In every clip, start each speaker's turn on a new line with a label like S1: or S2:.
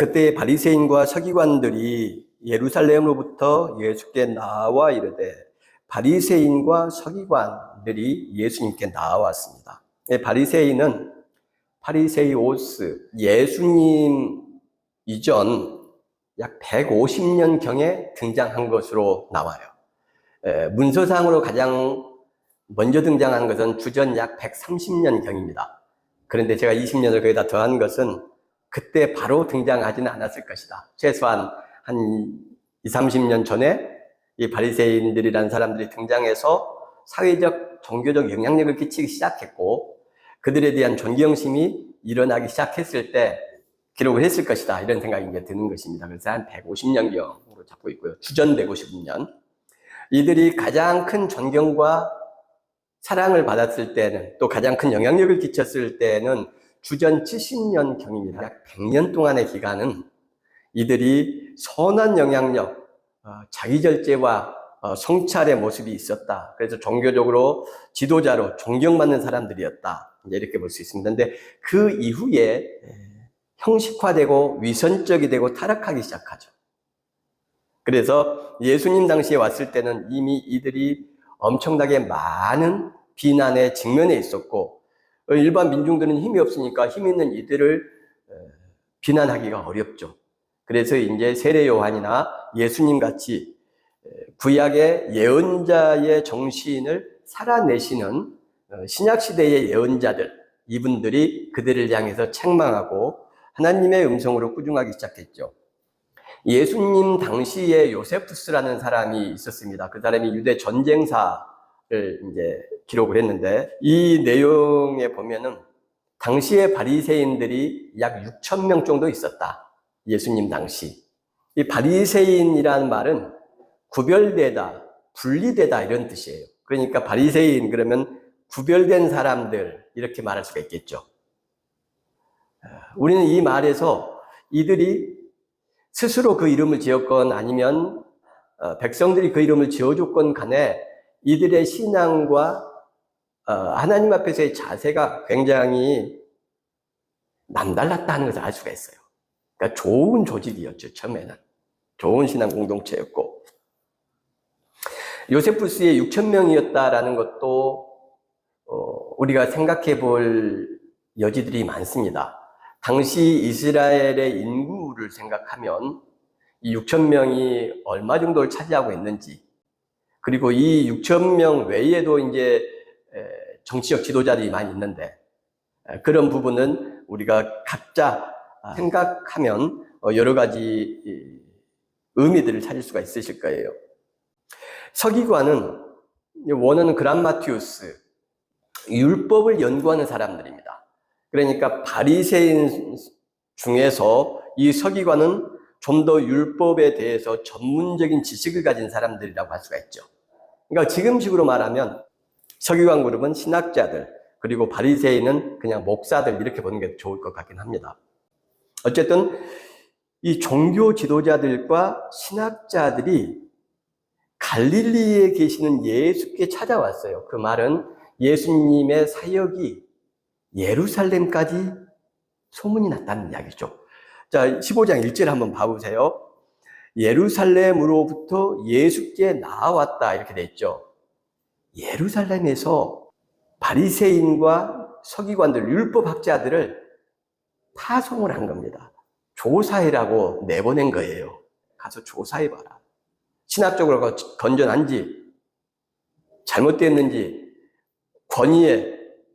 S1: 그때 바리새인과 서기관들이 예루살렘으로부터 예수께 나와 이르되, 바리새인과 서기관들이 예수님께 나왔습니다. 바리새인은 파리세이오스, 예수님 이전 약 150년경에 등장한 것으로 나와요. 문서상으로 가장 먼저 등장한 것은 주전 약 130년경입니다. 그런데 제가 20년을 거기다 더한 것은 그때 바로 등장하지는 않았을 것이다. 최소한 한 20, 30년 전에 이 바리새인들이라는 사람들이 등장해서 사회적, 종교적 영향력을 끼치기 시작했고, 그들에 대한 존경심이 일어나기 시작했을 때 기록을 했을 것이다, 이런 생각이 이제 드는 것입니다. 그래서 한 150년경으로 잡고 있고요. 주전 150년. 이들이 가장 큰 존경과 사랑을 받았을 때는, 또 가장 큰 영향력을 끼쳤을 때는 주전 70년경입니다. 약 100년 동안의 기간은 이들이 선한 영향력, 자기절제와 성찰의 모습이 있었다. 그래서 종교적으로 지도자로 존경받는 사람들이었다, 이렇게 볼 수 있습니다. 근데 그 이후에 형식화되고 위선적이 되고 타락하기 시작하죠. 그래서 예수님 당시에 왔을 때는 이미 이들이 엄청나게 많은 비난에 직면해 있었고, 일반 민중들은 힘이 없으니까 힘 있는 이들을 비난하기가 어렵죠. 그래서 이제 세례 요한이나 예수님 같이 구약의 예언자의 정신을 살아내시는 신약시대의 예언자들, 이분들이 그들을 향해서 책망하고 하나님의 음성으로 꾸중하기 시작했죠. 예수님 당시에 요세푸스라는 사람이 있었습니다. 그 사람이 유대 전쟁사를 이제 기록을 했는데, 이 내용에 보면은 당시에 바리새인들이 약 6,000명 정도 있었다. 예수님 당시. 이 바리새인이라는 말은 구별되다, 분리되다, 이런 뜻이에요. 그러니까 바리새인 그러면 구별된 사람들, 이렇게 말할 수가 있겠죠. 우리는 이 말에서 이들이 스스로 그 이름을 지었건 아니면 백성들이 그 이름을 지어줬건 간에 이들의 신앙과 하나님 앞에서의 자세가 굉장히 남달랐다는 것을 알 수가 있어요. 그러니까 좋은 조직이었죠. 처음에는 좋은 신앙 공동체였고, 요세푸스의 6,000명이었다라는 것도 우리가 생각해 볼 여지들이 많습니다. 당시 이스라엘의 인구를 생각하면 이 6,000명이 얼마 정도를 차지하고 있는지, 그리고 이 6,000명 외에도 이제 정치적 지도자들이 많이 있는데, 그런 부분은 우리가 각자 생각하면 여러 가지 의미들을 찾을 수가 있으실 거예요. 서기관은 원어는 그람마티우스, 율법을 연구하는 사람들입니다. 그러니까 바리새인 중에서 이 서기관은 좀 더 율법에 대해서 전문적인 지식을 가진 사람들이라고 할 수가 있죠. 그러니까 지금식으로 말하면 서기관 그룹은 신학자들, 그리고 바리새인은 그냥 목사들, 이렇게 보는 게 좋을 것 같긴 합니다. 어쨌든 이 종교 지도자들과 신학자들이 갈릴리에 계시는 예수께 찾아왔어요. 그 말은 예수님의 사역이 예루살렘까지 소문이 났다는 이야기죠. 자, 15장 1절 한번 봐보세요. 예루살렘으로부터 예수께 나왔다, 이렇게 돼 있죠. 예루살렘에서 바리새인과 서기관들, 율법학자들을 파송을 한 겁니다. 조사해라고 내보낸 거예요. 가서 조사해봐라. 신학적으로 건전한지, 잘못됐는지,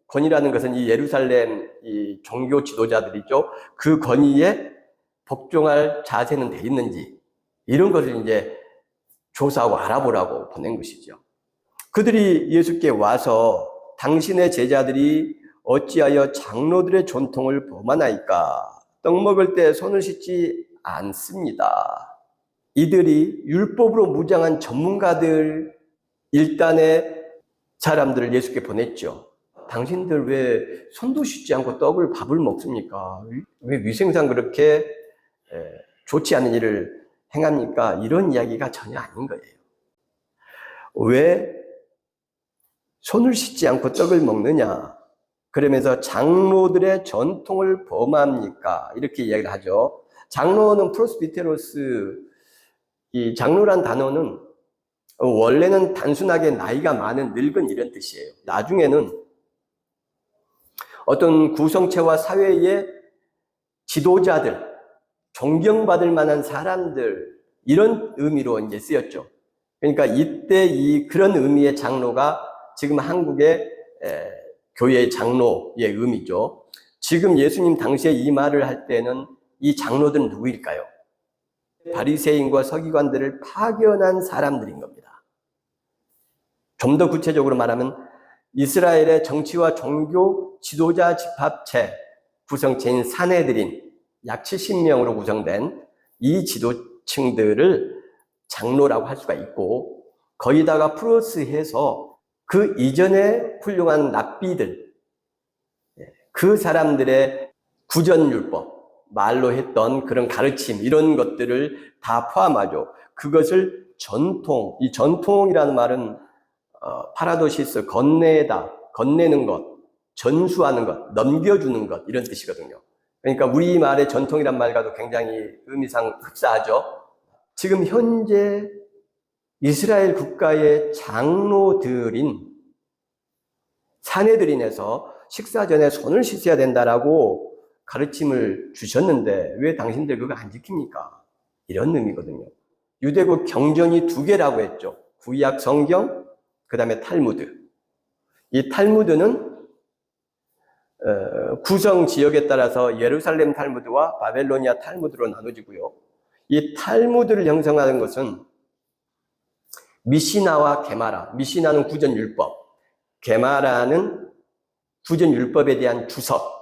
S1: 권위라는 것은 이 예루살렘 이 종교 지도자들이죠. 그 권위에 복종할 자세는 돼 있는지, 이런 것을 이제 조사하고 알아보라고 보낸 것이죠. 그들이 예수께 와서 당신의 제자들이 어찌하여 장로들의 전통을 범하나이까? 떡 먹을 때 손을 씻지 않습니다. 이들이 율법으로 무장한 전문가들 일단의 사람들을 예수께 보냈죠. 당신들 왜 손도 씻지 않고 밥을 먹습니까? 왜 위생상 그렇게 좋지 않은 일을 행합니까? 이런 이야기가 전혀 아닌 거예요. 왜 손을 씻지 않고 떡을 먹느냐? 그러면서 장로들의 전통을 범합니까? 이렇게 이야기를 하죠. 장로는 프로스비테로스, 이 장로란 단어는 원래는 단순하게 나이가 많은 늙은 이런 뜻이에요. 나중에는 어떤 구성체와 사회의 지도자들, 존경받을 만한 사람들, 이런 의미로 이제 쓰였죠. 그러니까 이때 그런 의미의 장로가 지금 한국의 교회의 장로의 의미죠. 지금 예수님 당시에 이 말을 할 때는 이 장로들은 누구일까요? 바리새인과 서기관들을 파견한 사람들인 겁니다. 좀 더 구체적으로 말하면 이스라엘의 정치와 종교 지도자 집합체 구성체인 사내들인 약 70명으로 구성된 이 지도층들을 장로라고 할 수가 있고, 거기다가 플러스해서 그 이전에 훌륭한 랍비들, 그 사람들의 구전율법, 말로 했던 그런 가르침, 이런 것들을 다 포함하죠. 그것을 전통, 이 전통이라는 말은 파라도시스, 건네다, 건네는 것, 전수하는 것, 넘겨주는 것, 이런 뜻이거든요. 그러니까 우리말의 전통이란 말과도 굉장히 의미상 흡사하죠. 지금 현재 이스라엘 국가의 장로들인 사내들인에서 식사 전에 손을 씻어야 된다라고 가르침을 주셨는데 왜 당신들 그거 안 지킵니까? 이런 의미거든요. 유대국 경전이 2개라고 했죠. 구약 성경, 그 다음에 탈무드. 이 탈무드는 구성 지역에 따라서 예루살렘 탈무드와 바벨로니아 탈무드로 나눠지고요. 이 탈무드를 형성하는 것은 미시나와 게마라. 미시나는 구전율법, 게마라는 구전율법에 대한 주석.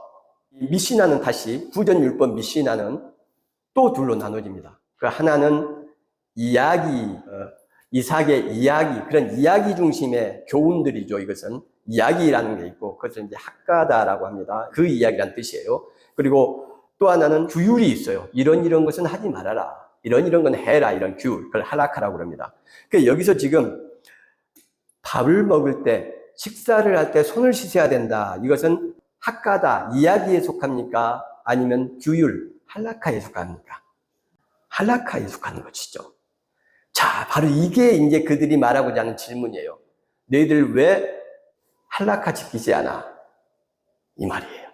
S1: 미시나는 다시 구전율법 미시나는 또 둘로 나눠집니다. 그 하나는 이야기, 이삭의 이야기, 그런 이야기 중심의 교훈들이죠. 이것은 이야기라는 게 있고, 그것을 이제 학가다라고 합니다. 그 이야기란 뜻이에요. 그리고 또 하나는 규율이 있어요. 이런 것은 하지 말아라. 이런 건 해라. 이런 규율. 그걸 할라카라고 합니다. 그러니까 여기서 지금 밥을 먹을 때, 식사를 할 때 손을 씻어야 된다. 이것은 학가다, 이야기에 속합니까? 아니면 규율, 할라카에 속합니까? 할라카에 속하는 것이죠. 자, 바로 이게 이제 그들이 말하고자 하는 질문이에요. 너희들 왜 할라카 지키지 않아? 이 말이에요.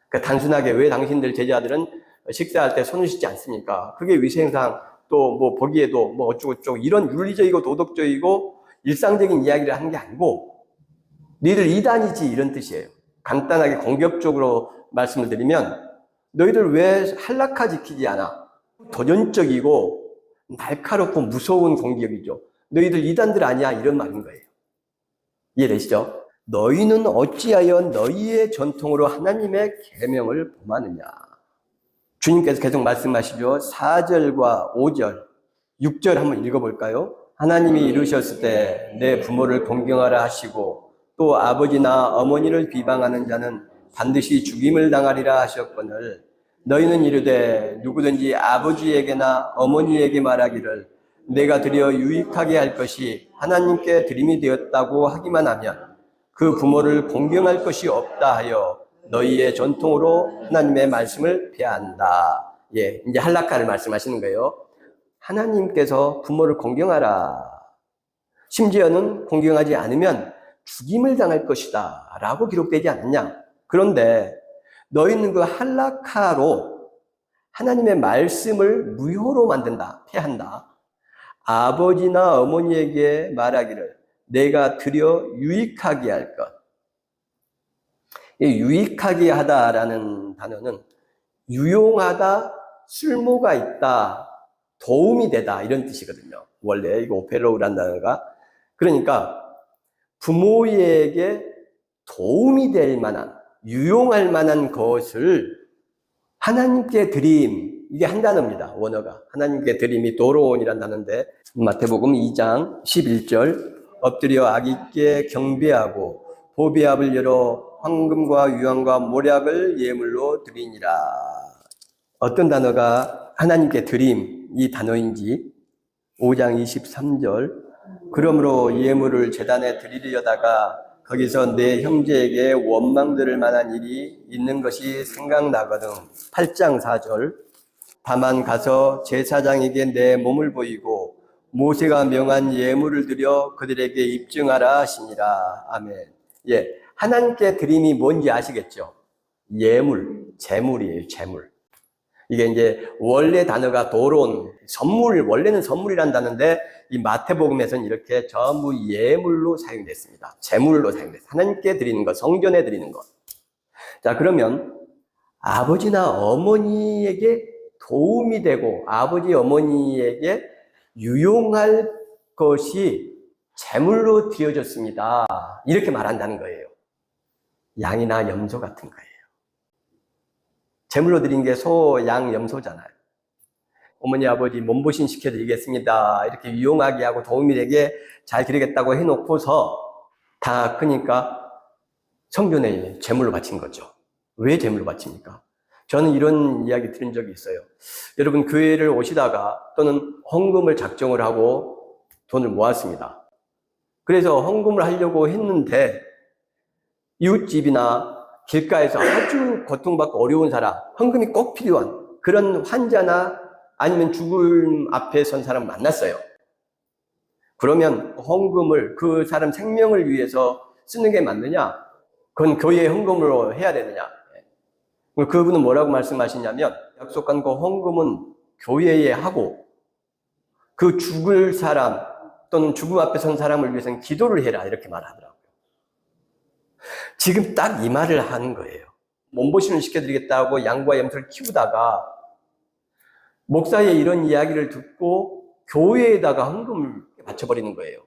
S1: 그러니까 단순하게 왜 당신들 제자들은 식사할 때 손을 씻지 않습니까? 그게 위생상 또 뭐 보기에도 뭐 어쩌고저쩌고 이런 윤리적이고 도덕적이고 일상적인 이야기를 하는 게 아니고 너희들 이단이지 이런 뜻이에요. 간단하게 공격적으로 말씀을 드리면 너희들 왜 할라카 지키지 않아? 도전적이고 날카롭고 무서운 공격이죠. 너희들 이단들 아니야 이런 말인 거예요. 이해되시죠? 너희는 어찌하여 너희의 전통으로 하나님의 계명을 범하느냐. 주님께서 계속 말씀하시죠. 4절과 5절, 6절 한번 읽어볼까요? 하나님이 이루셨을 때 내 부모를 공경하라 하시고 또 아버지나 어머니를 비방하는 자는 반드시 죽임을 당하리라 하셨거늘 너희는 이르되 누구든지 아버지에게나 어머니에게 말하기를 내가 드려 유익하게 할 것이 하나님께 드림이 되었다고 하기만 하면 그 부모를 공경할 것이 없다 하여 너희의 전통으로 하나님의 말씀을 폐한다. 예, 이제 할라카를 말씀하시는 거예요. 하나님께서 부모를 공경하라. 심지어는 공경하지 않으면 죽임을 당할 것이다 라고 기록되지 않았냐. 그런데 너희는 그 할라카로 하나님의 말씀을 무효로 만든다, 폐한다. 아버지나 어머니에게 말하기를 내가 드려 유익하게 할 것. 이 유익하게 하다라는 단어는 유용하다, 쓸모가 있다, 도움이 되다 이런 뜻이거든요. 원래 이거 오페로우라는 단어가. 그러니까 부모에게 도움이 될 만한, 유용할 만한 것을 하나님께 드림, 이게 한 단어입니다. 원어가. 하나님께 드림이 도로온이라는 단어인데 마태복음 2장 11절 엎드려 아기께 경배하고 보배압을 열어 황금과 유황과 모략을 예물로 드리니라. 어떤 단어가 하나님께 드림 이 단어인지 5장 23절 그러므로 예물을 제단에 드리려다가 거기서 내 형제에게 원망 들을 만한 일이 있는 것이 생각나거든. 8장 4절 다만 가서 제사장에게 내 몸을 보이고 모세가 명한 예물을 드려 그들에게 입증하라 하시니라. 아멘. 예, 하나님께 드림이 뭔지 아시겠죠? 예물, 재물이에요, 재물. 이게 이제 원래 단어가 도론, 선물, 원래는 선물이란 단어인데 이 마태복음에서는 이렇게 전부 예물로 사용됐습니다. 재물로 사용됐어요. 하나님께 드리는 것, 성전에 드리는 것. 자, 그러면 아버지나 어머니에게 도움이 되고 아버지, 어머니에게 유용할 것이 재물로 드려졌습니다. 이렇게 말한다는 거예요. 양이나 염소 같은 거예요. 제물로 드린 게 소, 양, 염소잖아요. 어머니, 아버지 몸보신 시켜드리겠습니다. 이렇게 유용하게 하고 도움이 되게 잘 드리겠다고 해놓고서 다 크니까 성전에 제물로 바친 거죠. 왜 제물로 바칩니까? 저는 이런 이야기 들은 적이 있어요. 여러분, 교회를 오시다가 또는 헌금을 작정을 하고 돈을 모았습니다. 그래서 헌금을 하려고 했는데 이웃집이나 길가에서 아주 고통받고 어려운 사람, 헌금이 꼭 필요한 그런 환자나 아니면 죽음 앞에 선 사람 만났어요. 그러면 헌금을 그 사람 생명을 위해서 쓰는 게 맞느냐? 그건 교회에 헌금으로 해야 되느냐? 그분은 뭐라고 말씀하시냐면 약속한 그 헌금은 교회에 하고 그 죽을 사람 또는 죽음 앞에 선 사람을 위해서는 기도를 해라 이렇게 말하더라고요. 지금 딱 이 말을 하는 거예요. 몸보신을 시켜드리겠다고 양과 염소를 키우다가 목사의 이런 이야기를 듣고 교회에다가 헌금을 바쳐버리는 거예요.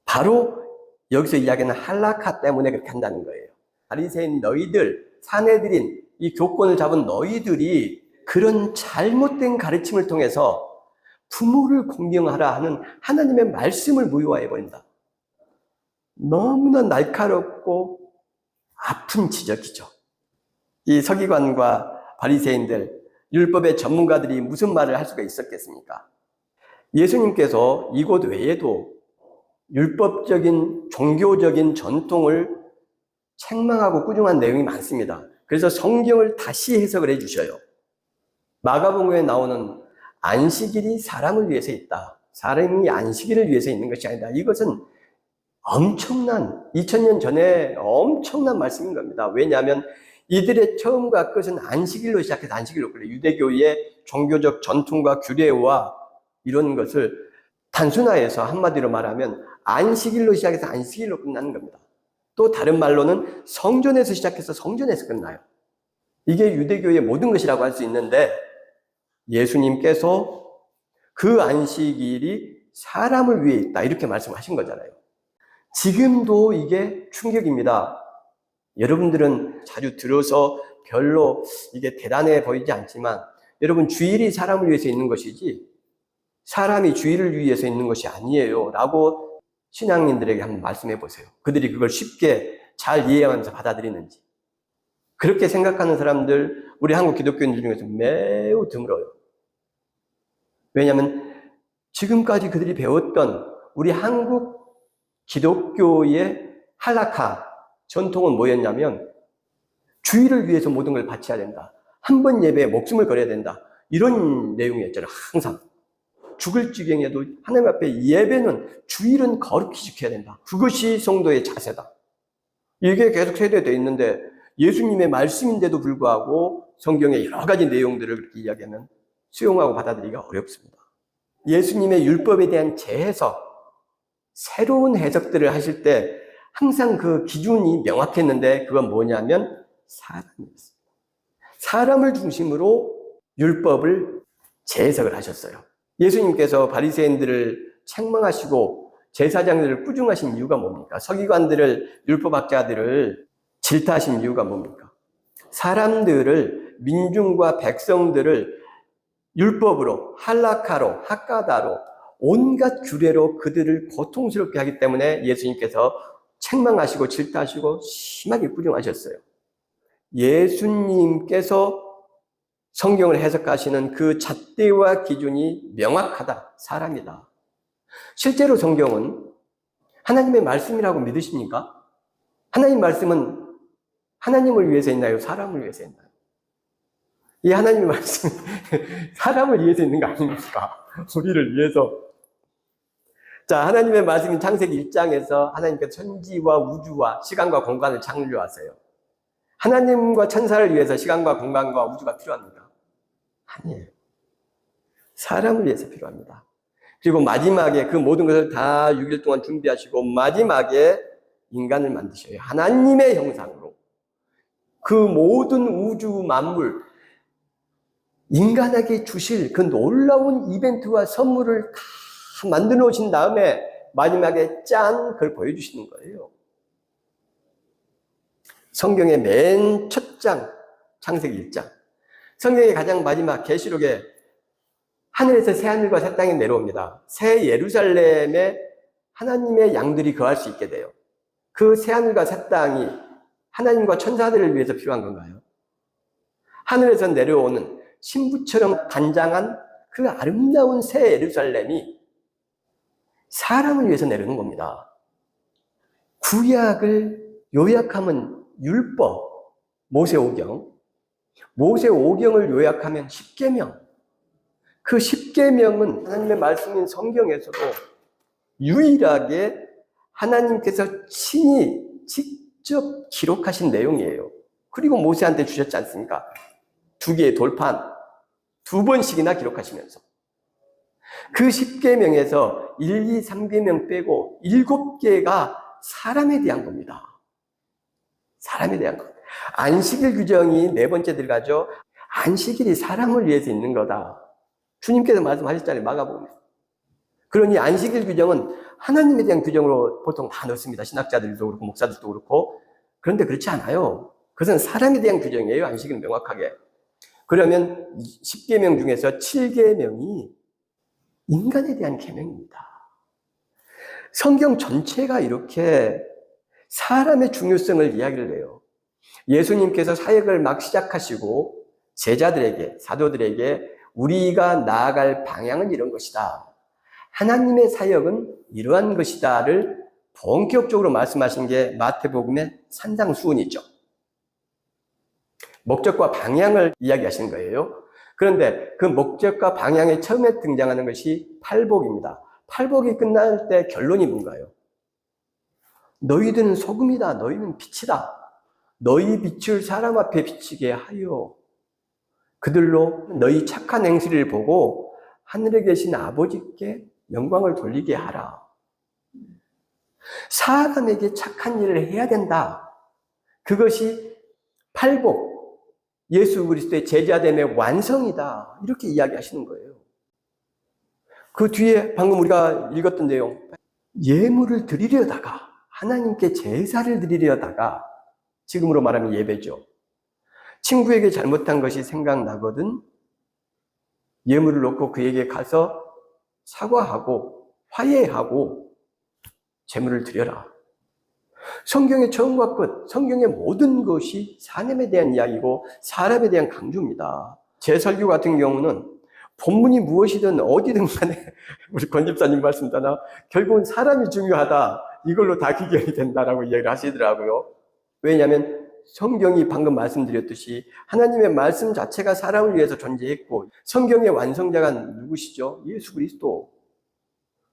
S1: 바로 여기서 이야기하는 할라카 때문에 그렇게 한다는 거예요. 바리새인 너희들, 사내들인 이 교권을 잡은 너희들이 그런 잘못된 가르침을 통해서 부모를 공경하라 하는 하나님의 말씀을 무효화해버린다. 너무나 날카롭고 아픈 지적이죠. 이 서기관과 바리새인들, 율법의 전문가들이 무슨 말을 할 수가 있었겠습니까? 예수님께서 이곳 외에도 율법적인 종교적인 전통을 책망하고 꾸중한 내용이 많습니다. 그래서 성경을 다시 해석을 해주셔요. 마가복음에 나오는 안식일이 사람을 위해서 있다. 사람이 안식일을 위해서 있는 것이 아니다. 이것은 엄청난 2000년 전에 엄청난 말씀인 겁니다. 왜냐하면 이들의 처음과 끝은 안식일로 시작해서 안식일로 끌려 유대교의 종교적 전통과 규례와 이런 것을 단순화해서 한마디로 말하면 안식일로 시작해서 안식일로 끝나는 겁니다. 또 다른 말로는 성전에서 시작해서 성전에서 끝나요. 이게 유대교의 모든 것이라고 할 수 있는데 예수님께서 그 안식일이 사람을 위해 있다 이렇게 말씀하신 거잖아요. 지금도 이게 충격입니다. 여러분들은 자주 들어서 별로 이게 대단해 보이지 않지만 여러분 주일이 사람을 위해서 있는 것이지 사람이 주일을 위해서 있는 것이 아니에요 라고 신앙인들에게 한번 말씀해 보세요. 그들이 그걸 쉽게 잘 이해하면서 받아들이는지. 그렇게 생각하는 사람들 우리 한국 기독교인들 중에서 매우 드물어요. 왜냐하면 지금까지 그들이 배웠던 우리 한국 기독교의 할라카 전통은 뭐였냐면 주일을 위해서 모든 걸 바쳐야 된다. 한 번 예배에 목숨을 걸어야 된다. 이런 내용이었잖아요. 항상. 죽을 지경에도 하나님 앞에 예배는 주일은 거룩히 지켜야 된다. 그것이 성도의 자세다. 이게 계속 세대되어 있는데 예수님의 말씀인데도 불구하고 성경의 여러 가지 내용들을 그렇게 이야기하면 수용하고 받아들이기가 어렵습니다. 예수님의 율법에 대한 재해석, 새로운 해석들을 하실 때 항상 그 기준이 명확했는데 그건 뭐냐면 사람이었습니다. 사람을 중심으로 율법을 재해석을 하셨어요. 예수님께서 바리새인들을 책망하시고 제사장들을 꾸중하신 이유가 뭡니까? 서기관들을, 율법학자들을 질타하신 이유가 뭡니까? 사람들을, 민중과 백성들을 율법으로, 할라카로, 학가다로, 온갖 규례로 그들을 고통스럽게 하기 때문에 예수님께서 책망하시고 질타하시고 심하게 꾸중하셨어요. 예수님께서 성경을 해석하시는 그 잣대와 기준이 명확하다. 사람이다. 실제로 성경은 하나님의 말씀이라고 믿으십니까? 하나님 말씀은 하나님을 위해서 있나요? 사람을 위해서 있나요? 이 하나님의 말씀이 사람을 위해서 있는 거 아닙니까? 우리를 위해서. 자, 하나님의 말씀인 창세기 1장에서 하나님께서 천지와 우주와 시간과 공간을 창조하세요. 하나님과 천사를 위해서 시간과 공간과 우주가 필요합니까? 아니에요. 사람을 위해서 필요합니다. 그리고 마지막에 그 모든 것을 다 6일 동안 준비하시고 마지막에 인간을 만드셔요. 하나님의 형상으로. 그 모든 우주 만물, 인간에게 주실 그 놀라운 이벤트와 선물을 다 만들어 놓으신 다음에 마지막에 짠! 그걸 보여주시는 거예요. 성경의 맨 첫 장, 창세기 1장. 성경의 가장 마지막 계시록에 하늘에서 새 하늘과 새 땅이 내려옵니다. 새 예루살렘에 하나님의 양들이 거할 수 있게 돼요. 그 새 하늘과 새 땅이 하나님과 천사들을 위해서 필요한 건가요? 하늘에서 내려오는 신부처럼 단장한 그 아름다운 새 예루살렘이 사람을 위해서 내려오는 겁니다. 구약을 요약하면 율법, 모세오경, 모세오경을 요약하면 십계명. 그 십계명은 하나님의 말씀인 성경에서도 유일하게 하나님께서 친히 직접 기록하신 내용이에요. 그리고 모세한테 주셨지 않습니까? 2개의 돌판, 2번씩이나 기록하시면서. 그 10계명에서 1, 2, 3계명 빼고 7개가 사람에 대한 겁니다. 사람에 대한 것. 안식일 규정이 4번째 들어가죠. 안식일이 사람을 위해서 있는 거다. 주님께서 말씀하셨잖아요. 마가복음에. 그러니 안식일 규정은 하나님에 대한 규정으로 보통 다 넣습니다. 신학자들도 그렇고 목사들도 그렇고. 그런데 그렇지 않아요. 그것은 사람에 대한 규정이에요. 안식일은 명확하게. 그러면 10계명 중에서 7계명이 인간에 대한 계명입니다. 성경 전체가 이렇게 사람의 중요성을 이야기를 해요. 예수님께서 사역을 막 시작하시고 제자들에게, 사도들에게 우리가 나아갈 방향은 이런 것이다. 하나님의 사역은 이러한 것이다를 본격적으로 말씀하신 게 마태복음의 산상수훈이죠. 목적과 방향을 이야기하시는 거예요. 그런데 그 목적과 방향에 처음에 등장하는 것이 팔복입니다. 팔복이 끝날 때 결론이 뭔가요? 너희들은 소금이다. 너희는 빛이다. 너희 빛을 사람 앞에 비치게 하여 그들로 너희 착한 행실을 보고 하늘에 계신 아버지께 영광을 돌리게 하라. 사람에게 착한 일을 해야 된다. 그것이 팔복, 예수 그리스도의 제자됨의 완성이다. 이렇게 이야기하시는 거예요. 그 뒤에 방금 우리가 읽었던 내용, 예물을 드리려다가, 하나님께 제사를 드리려다가, 지금으로 말하면 예배죠. 친구에게 잘못한 것이 생각나거든 예물을 놓고 그에게 가서 사과하고 화해하고 제물을 드려라. 성경의 처음과 끝, 성경의 모든 것이 사람에 대한 이야기고 사람에 대한 강조입니다. 제 설교 같은 경우는 본문이 무엇이든 어디든 간에 우리 권 집사님 말씀 따라 결국은 사람이 중요하다. 이걸로 다 기결이 된다라고 이야기를 하시더라고요. 왜냐하면 성경이 방금 말씀드렸듯이 하나님의 말씀 자체가 사람을 위해서 존재했고 성경의 완성자가 누구시죠? 예수 그리스도.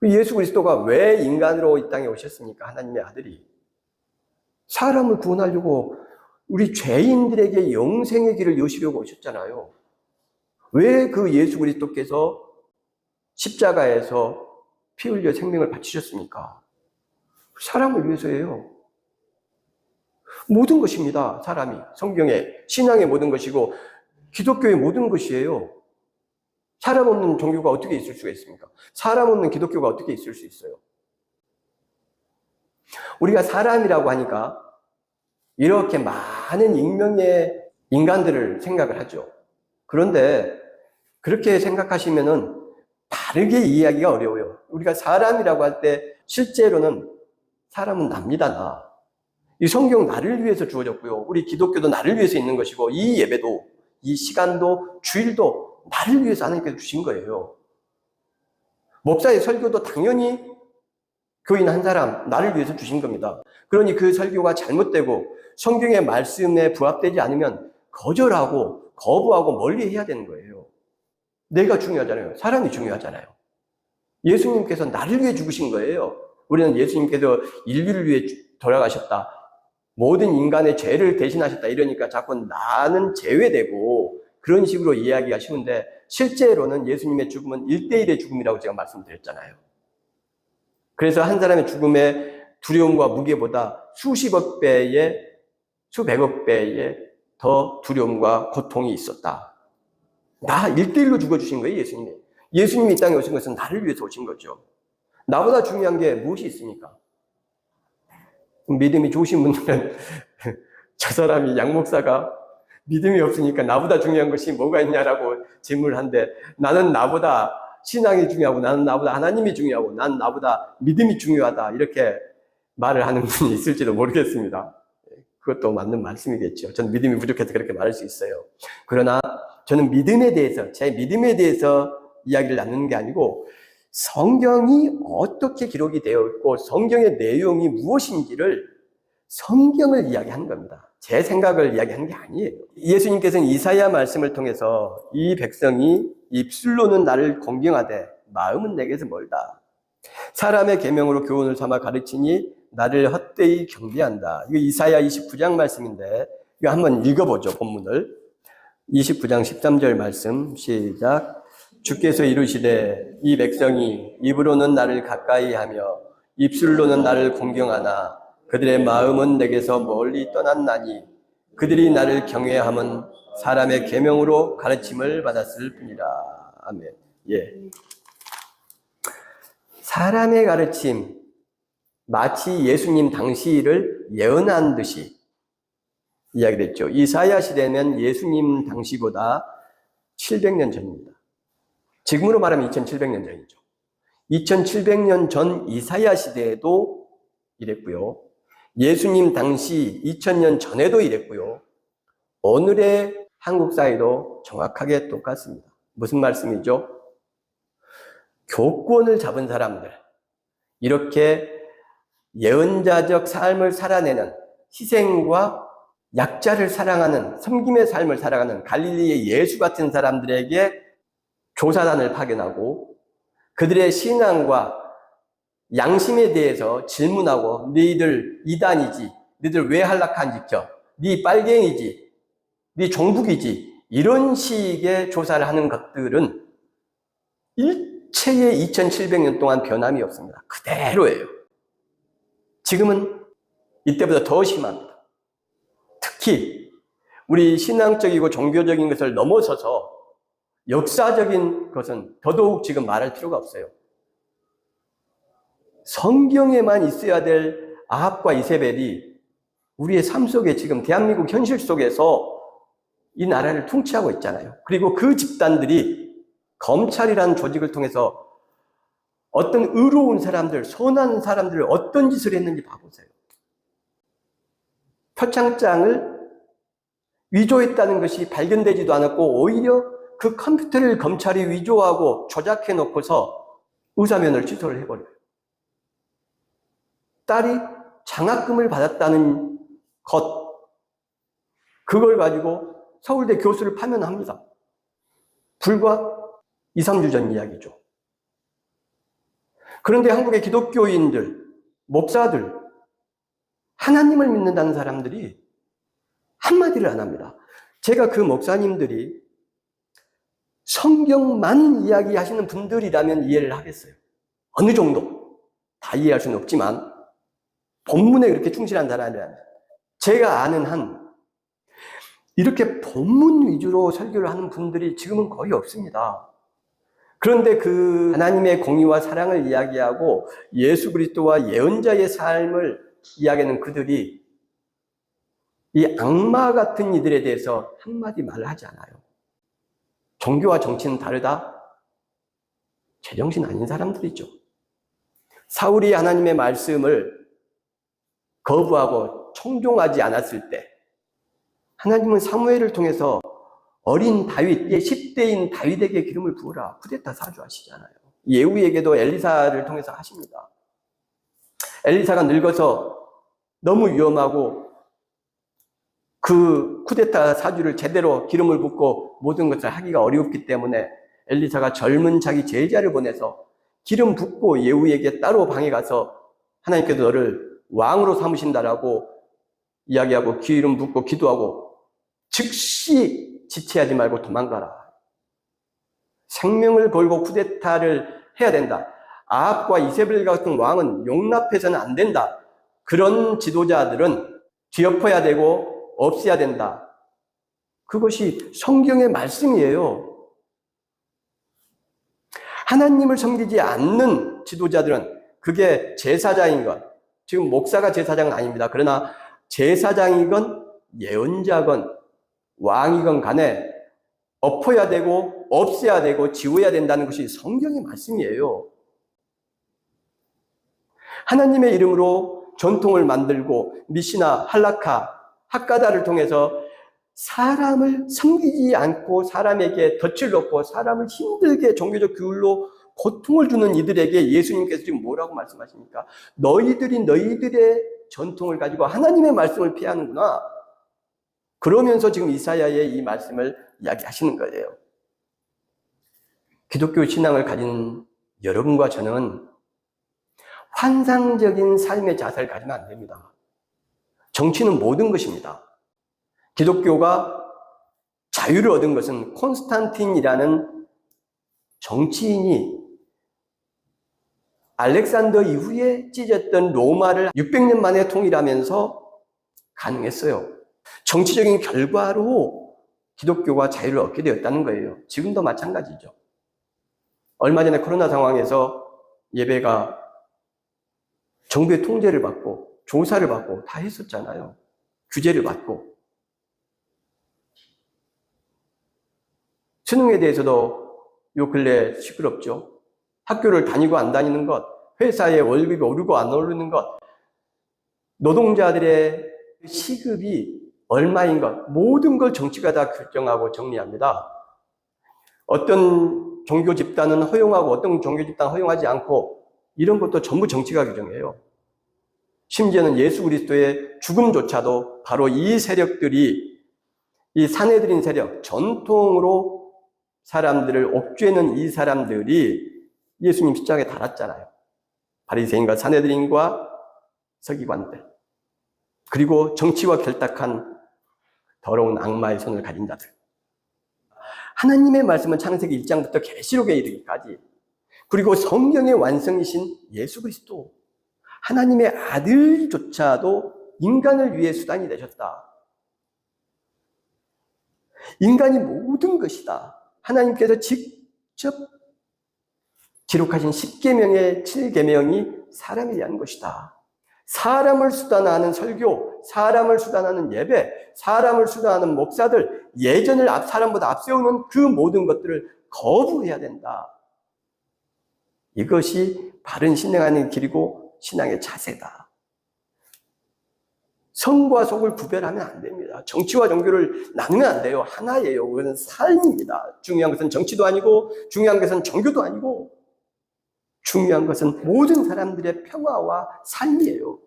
S1: 예수 그리스도가 왜 인간으로 이 땅에 오셨습니까? 하나님의 아들이. 사람을 구원하려고 우리 죄인들에게 영생의 길을 여시려고 오셨잖아요. 왜 그 예수 그리스도께서 십자가에서 피 흘려 생명을 바치셨습니까? 사람을 위해서예요. 모든 것입니다. 사람이. 성경의, 신앙의 모든 것이고 기독교의 모든 것이에요. 사람 없는 종교가 어떻게 있을 수가 있습니까? 사람 없는 기독교가 어떻게 있을 수 있어요? 우리가 사람이라고 하니까 이렇게 많은 익명의 인간들을 생각을 하죠. 그런데 그렇게 생각하시면은 다르게 이해하기가 어려워요. 우리가 사람이라고 할 때 실제로는 사람은 납니다, 나. 이 성경 나를 위해서 주어졌고요. 우리 기독교도 나를 위해서 있는 것이고 이 예배도, 이 시간도, 주일도 나를 위해서 하나님께서 주신 거예요. 목사의 설교도 당연히 교인 한 사람, 나를 위해서 주신 겁니다. 그러니 그 설교가 잘못되고 성경의 말씀에 부합되지 않으면 거절하고 거부하고 멀리 해야 되는 거예요. 내가 중요하잖아요. 사람이 중요하잖아요. 예수님께서 나를 위해 죽으신 거예요. 우리는 예수님께서 인류를 위해 돌아가셨다, 모든 인간의 죄를 대신하셨다 이러니까 자꾸 나는 제외되고 그런 식으로 이야기가 쉬운데, 실제로는 예수님의 죽음은 1대1의 죽음이라고 제가 말씀드렸잖아요. 그래서 한 사람의 죽음의 두려움과 무게보다 수십억 배의, 수백억 배의 더 두려움과 고통이 있었다. 나 1대1로 죽어주신 거예요, 예수님이. 예수님이 이 땅에 오신 것은 나를 위해서 오신 거죠. 나보다 중요한 게 무엇이 있습니까? 믿음이 좋으신 분들은 저 사람이 양 목사가 믿음이 없으니까 나보다 중요한 것이 뭐가 있냐라고 질문을 하는데, 나는 나보다 신앙이 중요하고, 나는 나보다 하나님이 중요하고, 나는 나보다 믿음이 중요하다, 이렇게 말을 하는 분이 있을지도 모르겠습니다. 그것도 맞는 말씀이겠죠. 저는 믿음이 부족해서 그렇게 말할 수 있어요. 그러나 저는 믿음에 대해서, 제 믿음에 대해서 이야기를 나누는 게 아니고, 성경이 어떻게 기록이 되어 있고 성경의 내용이 무엇인지를, 성경을 이야기하는 겁니다. 제 생각을 이야기하는 게 아니에요. 예수님께서는 이사야 말씀을 통해서 이 백성이 입술로는 나를 공경하되 마음은 내게서 멀다, 사람의 계명으로 교훈을 삼아 가르치니 나를 헛되이 경배한다. 이거 이사야 29장 말씀인데, 이거 한번 읽어보죠. 본문을. 29장 13절 말씀 시작. 주께서 이르시되 이 백성이 입으로는 나를 가까이 하며 입술로는 나를 공경하나 그들의 마음은 내게서 멀리 떠났나니 그들이 나를 경외함은 사람의 계명으로 가르침을 받았을 뿐이라. 아멘. 예. 사람의 가르침, 마치 예수님 당시를 예언한 듯이 이야기를 했죠. 이사야 시대는 예수님 당시보다 700년 전입니다. 지금으로 말하면 2700년 전이죠. 2700년 전 이사야 시대에도 이랬고요. 예수님 당시 2000년 전에도 이랬고요. 오늘의 한국 사회도 정확하게 똑같습니다. 무슨 말씀이죠? 교권을 잡은 사람들, 이렇게 예언자적 삶을 살아내는, 희생과 약자를 사랑하는, 섬김의 삶을 살아가는 갈릴리의 예수 같은 사람들에게 조사단을 파견하고 그들의 신앙과 양심에 대해서 질문하고, 너희들 이단이지, 너희들 왜 한락한 지켜, 네 빨갱이지, 네 종북이지, 이런 식의 조사를 하는 것들은 일체의 2700년 동안 변함이 없습니다. 그대로예요. 지금은 이때보다 더 심합니다. 특히 우리 신앙적이고 종교적인 것을 넘어서서 역사적인 것은 더더욱 지금 말할 필요가 없어요. 성경에만 있어야 될 아합과 이세벨이 우리의 삶 속에, 지금 대한민국 현실 속에서 이 나라를 통치하고 있잖아요. 그리고 그 집단들이 검찰이라는 조직을 통해서 어떤 의로운 사람들, 선한 사람들을 어떤 짓을 했는지 봐보세요. 표창장을 위조했다는 것이 발견되지도 않았고, 오히려 그 컴퓨터를 검찰이 위조하고 조작해 놓고서 의사면허를 취소를 해버려요. 딸이 장학금을 받았다는 것, 그걸 가지고 서울대 교수를 파면합니다. 불과 2, 3주 전 이야기죠. 그런데 한국의 기독교인들, 목사들, 하나님을 믿는다는 사람들이 한마디를 안 합니다. 제가 그 목사님들이 성경만 이야기하시는 분들이라면 이해를 하겠어요. 어느 정도. 다 이해할 수는 없지만 본문에 그렇게 충실한 사람이라면. 제가 아는 한 이렇게 본문 위주로 설교를 하는 분들이 지금은 거의 없습니다. 그런데 그 하나님의 공의와 사랑을 이야기하고 예수 그리스도와 예언자의 삶을 이야기하는 그들이 이 악마 같은 이들에 대해서 한마디 말을 하지 않아요. 종교와 정치는 다르다? 제정신 아닌 사람들이죠. 사울이 하나님의 말씀을 거부하고 청종하지 않았을 때 하나님은 사무엘을 통해서 어린 다윗, 10대인 다윗에게 기름을 부으라, 쿠데타 사주하시잖아요. 예후에게도 엘리사를 통해서 하십니다. 엘리사가 늙어서 너무 위험하고 그 쿠데타 사주를 제대로 기름을 붓고 모든 것을 하기가 어렵기 때문에 엘리사가 젊은 자기 제자를 보내서 기름 붓고 예후에게 따로 방에 가서 하나님께서 너를 왕으로 삼으신다라고 이야기하고 기름 붓고 기도하고 즉시 지체하지 말고 도망가라. 생명을 걸고 쿠데타를 해야 된다. 아합과 이세벨 같은 왕은 용납해서는 안 된다. 그런 지도자들은 뒤엎어야 되고 없애야 된다. 그것이 성경의 말씀이에요. 하나님을 섬기지 않는 지도자들은 그게 제사장인 것, 지금 목사가 제사장은 아닙니다. 그러나 제사장이건 예언자건 왕이건 간에 엎어야 되고 없애야 되고 지워야 된다는 것이 성경의 말씀이에요. 하나님의 이름으로 전통을 만들고 미시나 할라카, 학가다를 통해서 사람을 섬기지 않고 사람에게 덫을 놓고 사람을 힘들게 종교적 규율로 고통을 주는 이들에게 예수님께서 지금 뭐라고 말씀하십니까? 너희들이 너희들의 전통을 가지고 하나님의 말씀을 피하는구나. 그러면서 지금 이사야의 이 말씀을 이야기하시는 거예요. 기독교 신앙을 가진 여러분과 저는 환상적인 삶의 자세를 가지면 안 됩니다. 정치는 모든 것입니다. 기독교가 자유를 얻은 것은 콘스탄틴이라는 정치인이 알렉산더 이후에 찢었던 로마를 600년 만에 통일하면서 가능했어요. 정치적인 결과로 기독교가 자유를 얻게 되었다는 거예요. 지금도 마찬가지죠. 얼마 전에 코로나 상황에서 예배가 정부의 통제를 받고 조사를 받고 다 했었잖아요. 규제를 받고. 수능에 대해서도 요 근래 시끄럽죠. 학교를 다니고 안 다니는 것, 회사에 월급이 오르고 안 오르는 것, 노동자들의 시급이 얼마인 것, 모든 걸 정치가 다 결정하고 정리합니다. 어떤 종교 집단은 허용하고 어떤 종교 집단은 허용하지 않고 이런 것도 전부 정치가 규정해요. 심지어는 예수 그리스도의 죽음조차도 바로 이 세력들이, 이 사내들인 세력, 전통으로 사람들을 옥죄는 이 사람들이 예수님 십자가에 달았잖아요. 바리새인과 사내들인과 서기관들, 그리고 정치와 결탁한 더러운 악마의 손을 가진 자들. 하나님의 말씀은 창세기 1장부터 계시록에 이르기까지, 그리고 성경의 완성이신 예수 그리스도, 하나님의 아들조차도 인간을 위해 수단이 되셨다. 인간이 모든 것이다. 하나님께서 직접 기록하신 10계명의 7계명이 사람에 대한 것이다. 사람을 수단하는 설교, 사람을 수단하는 예배, 사람을 수단하는 목사들, 예전을 사람보다 앞세우는 그 모든 것들을 거부해야 된다. 이것이 바른 신앙하는 길이고 신앙의 자세다. 성과 속을 구별하면 안 됩니다. 정치와 종교를 나누면 안 돼요. 하나예요. 그것은 삶입니다. 중요한 것은 정치도 아니고 중요한 것은 종교도 아니고 중요한 것은 모든 사람들의 평화와 삶이에요.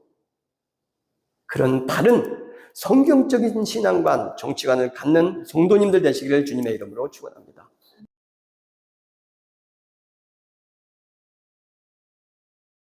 S1: 그런 바른 성경적인 신앙관, 정치관을 갖는 성도님들 되시기를 주님의 이름으로 축원합니다.